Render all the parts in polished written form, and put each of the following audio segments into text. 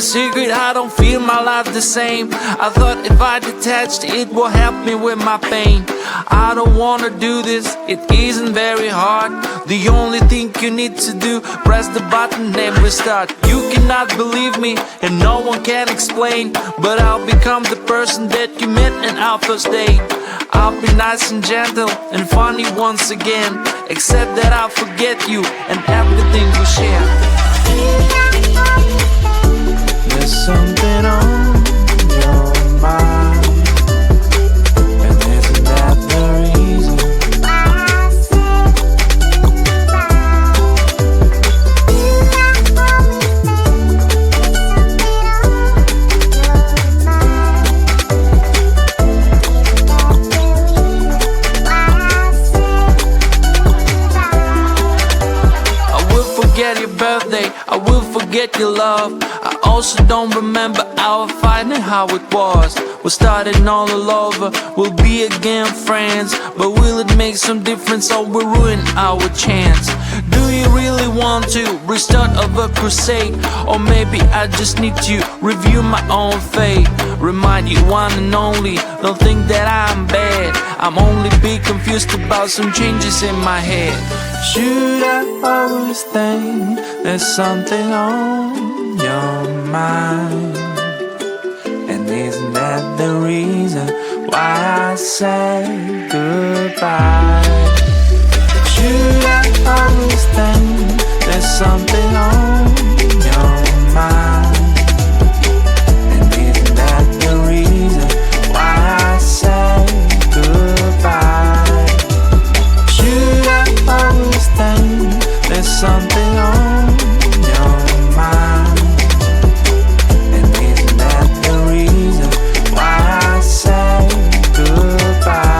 a secret, I don't feel my life the same. I thought if I detached, it will help me with my pain. I don't wanna do this, it isn't very hard. The only thing you need to do, press the button and restart. You cannot believe me and no one can explain, but I'll become the person that you met in our first date. I'll be nice and gentle and funny once again, except that I'll forget you and everything we share. There's something on your mind, and isn't that the reason why I said your birthday, I will forget your love. I also don't remember our fight and how it was. We're starting all over, we'll be again friends, but will it make some difference or will ruin our chance? Do you really want to restart of a crusade? Or maybe I just need to review my own fate. Remind you one and only, don't think that I'm bad. I'm only be confused about some changes in my head. Should I always think there's something on your mind? And isn't that the reason why I say goodbye? Should I always think there's something on your mind? And isn't that the reason why I say goodbye? Should I always think there's something on your mind? And isn't that the reason why I say goodbye?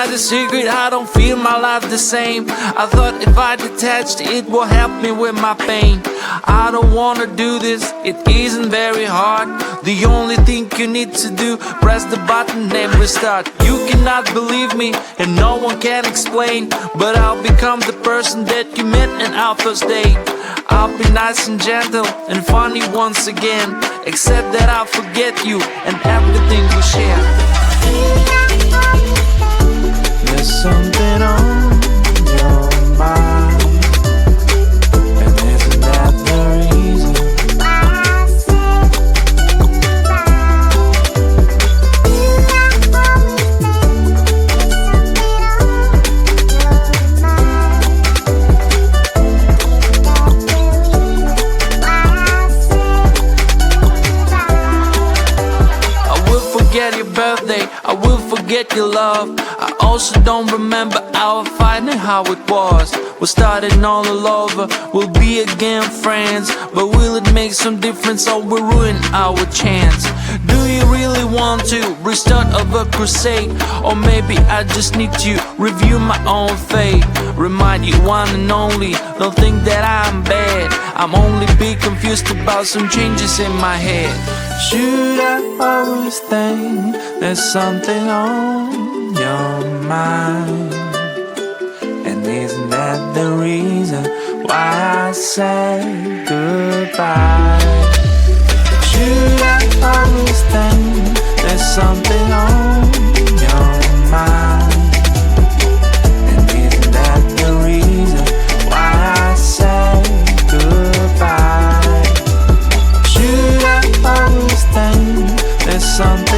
got a secret, I don't feel my life the same. I thought if I detached, it will help me with my pain. I don't wanna do this, it isn't very hard. The only thing you need to do, press the button and restart. You cannot believe me and no one can explain, but I'll become the person that you met in our first date. I'll be nice and gentle and funny once again, except that I'll forget you and everything we share. There's something on your mind, and isn't that the reason why I say forget your birthday, I will forget your love. I also don't remember our fight and how it was. We're starting all over, we'll be again friends, but will it make some difference or will ruin our chance? Do you really want to restart of a crusade? Or maybe I just need to review my own fate. Remind you one and only, don't think that I'm bad. I'm only be confused about some changes in my head. Should I always think there's something on your mind? And isn't that the reason why I say goodbye? Should I always think there's something on your mind? And isn't that the reason why I say goodbye? Should I always think there's something